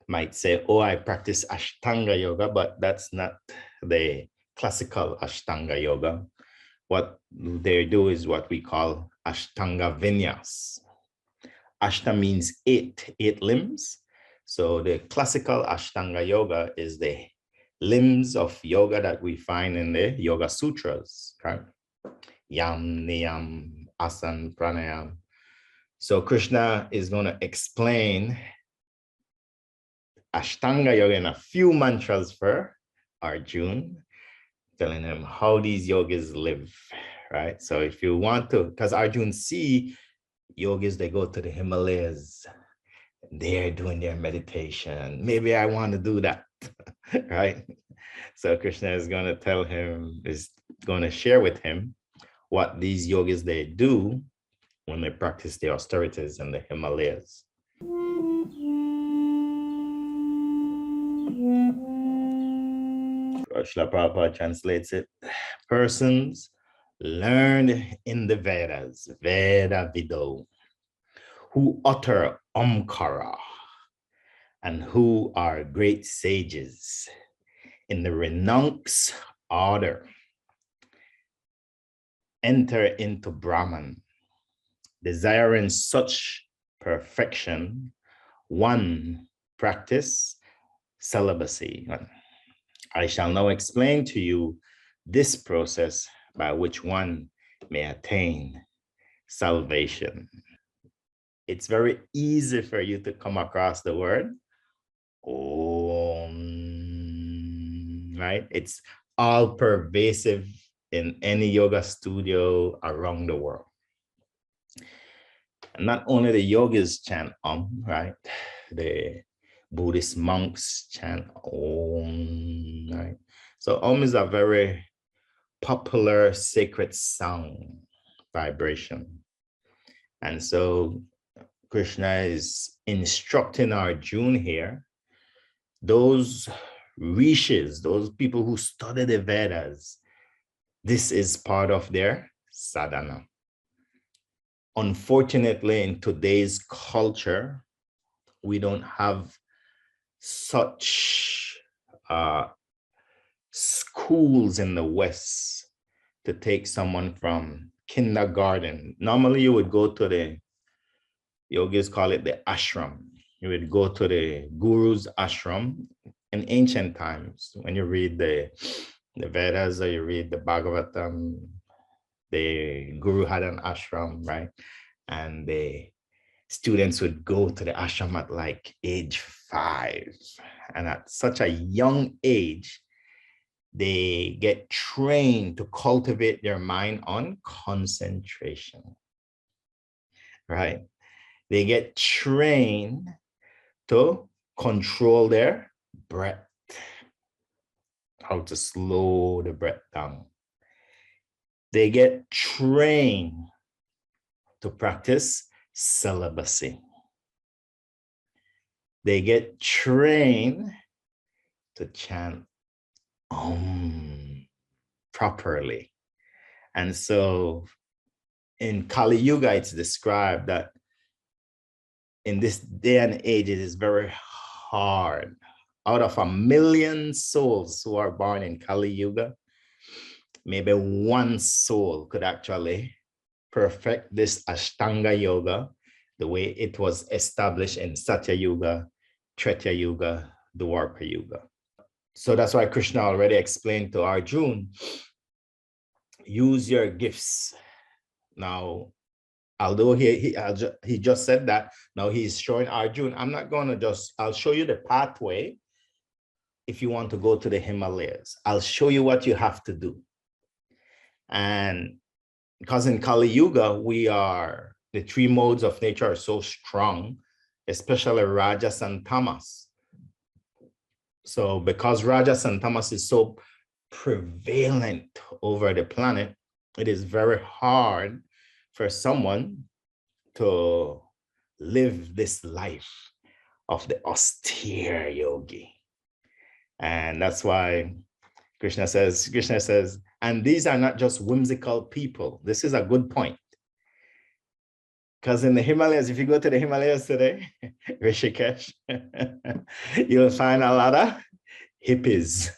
might say, oh, I practice Ashtanga yoga, but that's not the classical Ashtanga yoga. What they do is what we call Ashtanga Vinyas. Ashta means eight limbs. So the classical Ashtanga yoga is the limbs of yoga that we find in the Yoga Sutras, right? Yam, Niyam, Asan, Pranayam. So Krishna is going to explain Ashtanga yoga in a few mantras for Arjuna, telling him how these yogis live, right? So if you want to, because Arjuna see yogis, they go to the Himalayas, they're doing their meditation. Maybe I want to do that, right? So Krishna is going to tell him, is going to share with him what these yogis, they do when they practice the austerities in the Himalayas. Srila Prabhupada translates it. Persons learned in the Vedas, Veda Vido, who utter Omkara and who are great sages in the renounced order, enter into Brahman, desiring such perfection, one practice celibacy. I shall now explain to you this process by which one may attain salvation. It's very easy for you to come across the word Om, right? It's all pervasive in any yoga studio around the world. And not only the yogis chant Om, right? The Buddhist monks chant Om, right? So Om is a very popular sacred sound vibration. And so Krishna is instructing Arjuna here, those rishis, those people who study the Vedas, this is part of their sadhana. Unfortunately, in today's culture, we don't have such schools in the West to take someone from kindergarten. Normally, you would go to the, yogis call it the ashram. You would go to the guru's ashram. In ancient times, when you read the Vedas or you read the Bhagavatam, the guru had an ashram, right? And the students would go to the ashram at like age 5. And at such a young age, they get trained to cultivate their mind on concentration, right? They get trained to control their breath, how to slow the breath down. They get trained to practice celibacy. They get trained to chant Om properly. And so in Kali Yuga, it's described that in this day and age, it is very hard. Out of 1 million souls who are born in Kali Yuga, maybe one soul could actually perfect this Ashtanga yoga the way it was established in Satya Yuga, Treta Yuga, Dwapara Yuga. So that's why Krishna already explained to Arjuna, use your gifts. Now, although he just said that, now he's showing Arjuna, I'm not going to just, I'll show you the pathway if you want to go to the Himalayas. I'll show you what you have to do. And because in Kali Yuga, the 3 modes of nature are so strong, especially Rajas and Tamas. So because Rajas and Tamas is so prevalent over the planet, it is very hard for someone to live this life of the austere yogi. And that's why Krishna says, and these are not just whimsical people. This is a good point. Because in the Himalayas, if you go to the Himalayas today, Rishikesh, you'll find a lot of hippies.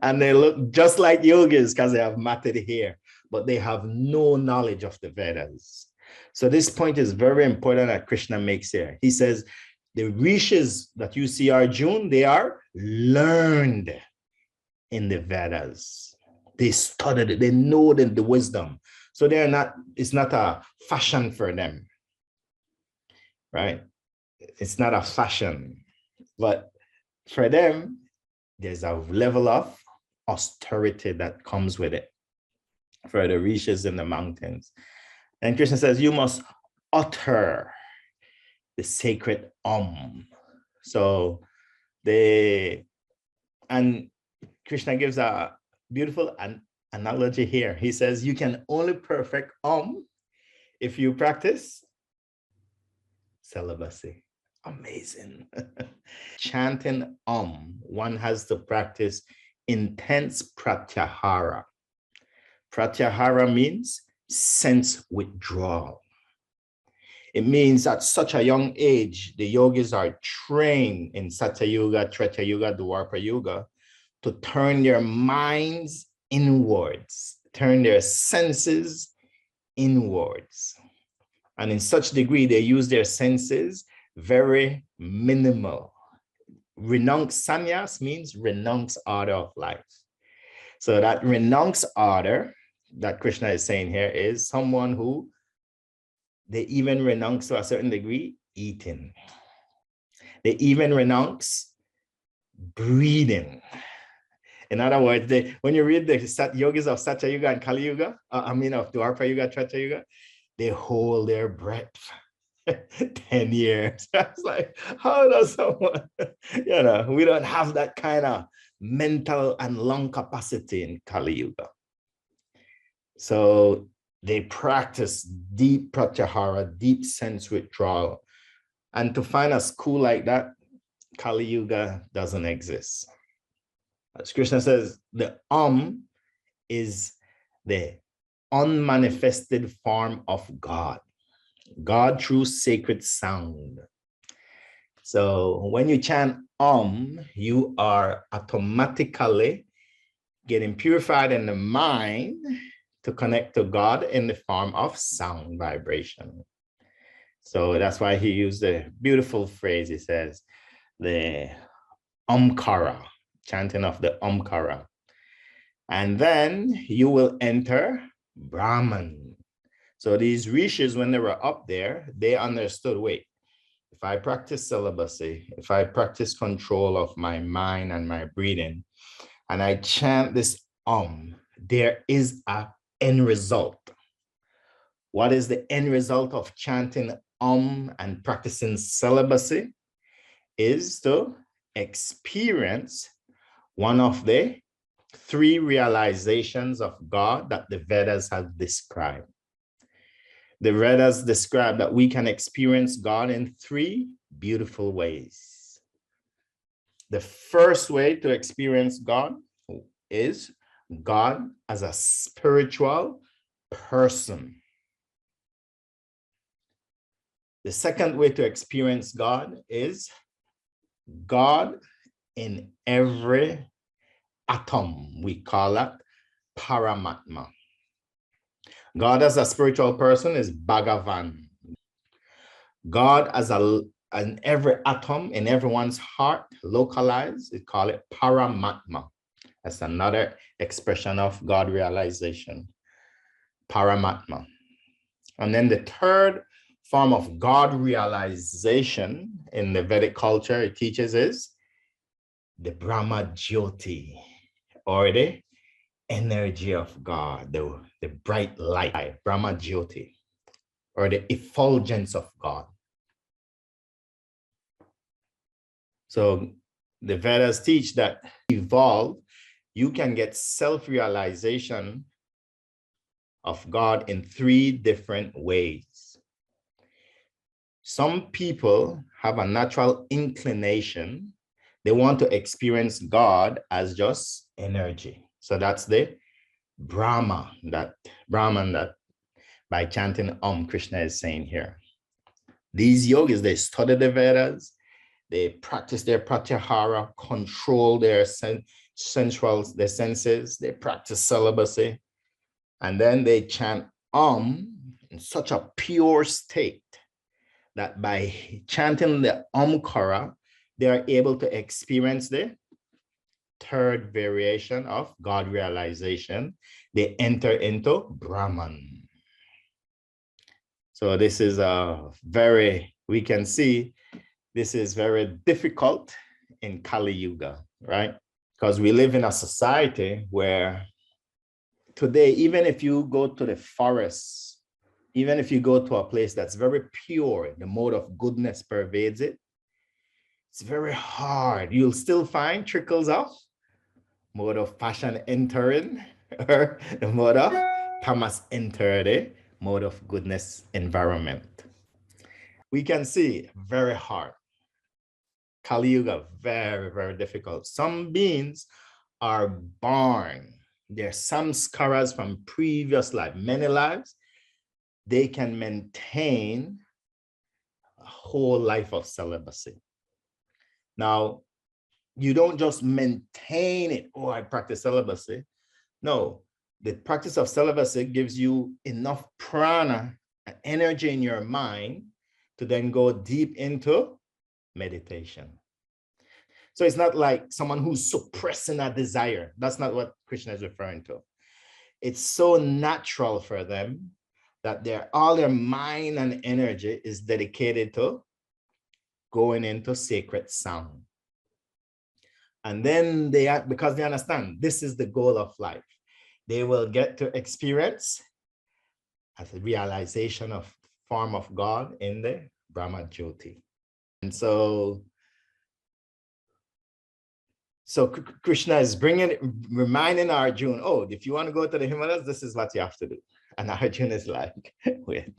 And they look just like yogis because they have matted hair, but they have no knowledge of the Vedas. So this point is very important that Krishna makes here. He says, the rishis that you see, Arjuna, they are learned in the Vedas. They studied it, they know the wisdom. So they're not, it's not a fashion for them, right? It's not a fashion, but for them, there's a level of austerity that comes with it for the rishis in the mountains. And Krishna says, you must utter the sacred So and Krishna gives a beautiful analogy here. He says, you can only perfect if you practice celibacy. Amazing. Chanting one has to practice intense pratyahara. Pratyahara means sense withdrawal. It means at such a young age, the yogis are trained in Satya Yuga, Treta Yuga, Dwapara Yuga to turn their minds inwards, turn their senses inwards. And in such degree, they use their senses very minimal. Renounce sannyas means renounce order of life. So that renounce order that Krishna is saying here is someone who they even renounce to a certain degree eating. They even renounce breathing. In other words, when you read the yogis of Satya Yuga and Kali Yuga, of Dwapara Yuga, Treta Yuga, they hold their breath 10 years. It's like, how does someone, we don't have that kind of mental and lung capacity in Kali Yuga. So they practice deep pratyahara, deep sense withdrawal. And to find a school like that, Kali Yuga doesn't exist. As Krishna says, the is the unmanifested form of God. God through sacred sound. So when you chant you are automatically getting purified in the mind to connect to God in the form of sound vibration. So that's why he used a beautiful phrase. He says, the Omkara, chanting of the Omkara. And then you will enter Brahman. So these rishis, when they were up there, they understood, wait, if I practice celibacy, if I practice control of my mind and my breathing, and I chant this there is an end result. What is the end result of chanting and practicing celibacy? Is to experience one of the 3 realizations of God that the Vedas have described. The Vedas describe that we can experience God in 3 beautiful ways. The first way to experience God is God as a spiritual person. The second way to experience God is God in every atom. We call that Paramatma. God as a spiritual person is Bhagavan. God as in every atom, in everyone's heart, localized, we call it Paramatma. That's another expression of God realization, Paramatma. And then the third form of God realization in the Vedic culture, it teaches is the Brahma Jyoti, or the energy of God, the bright light, Brahma Jyoti, or the effulgence of God. So the Vedas teach that evolve, you can get self-realization of God in 3 different ways. Some people have a natural inclination. They want to experience God as just energy. So that's the Brahman that by chanting Krishna is saying here. These yogis, they study the Vedas, they practice their pratyahara, control their their senses, they practice celibacy, and then they chant in such a pure state that by chanting the Omkara, they are able to experience the third variation of God realization. They enter into Brahman. So this is we can see this is very difficult in Kali Yuga, right? Because we live in a society where today, even if you go to the forest, even if you go to a place that's very pure, the mode of goodness pervades it, it's very hard. You'll still find trickles of mode of passion entering, or the mode of tamas enter the mode of goodness environment. We can see very hard. Kali Yuga, very, very difficult. Some beings are born. There's samskaras from previous life, many lives. They can maintain a whole life of celibacy. Now, you don't just maintain it. Oh, I practice celibacy. No, the practice of celibacy gives you enough prana and energy in your mind to then go deep into meditation. So it's not like someone who's suppressing a desire. That's not what Krishna is referring to. It's so natural for them that all their mind and energy is dedicated to going into sacred sound. And then because they understand this is the goal of life, they will get to experience as a realization of form of God in the Brahma Jyoti. And so Krishna is reminding Arjuna, oh, if you want to go to the Himalayas, this is what you have to do. And Arjuna is like, wait.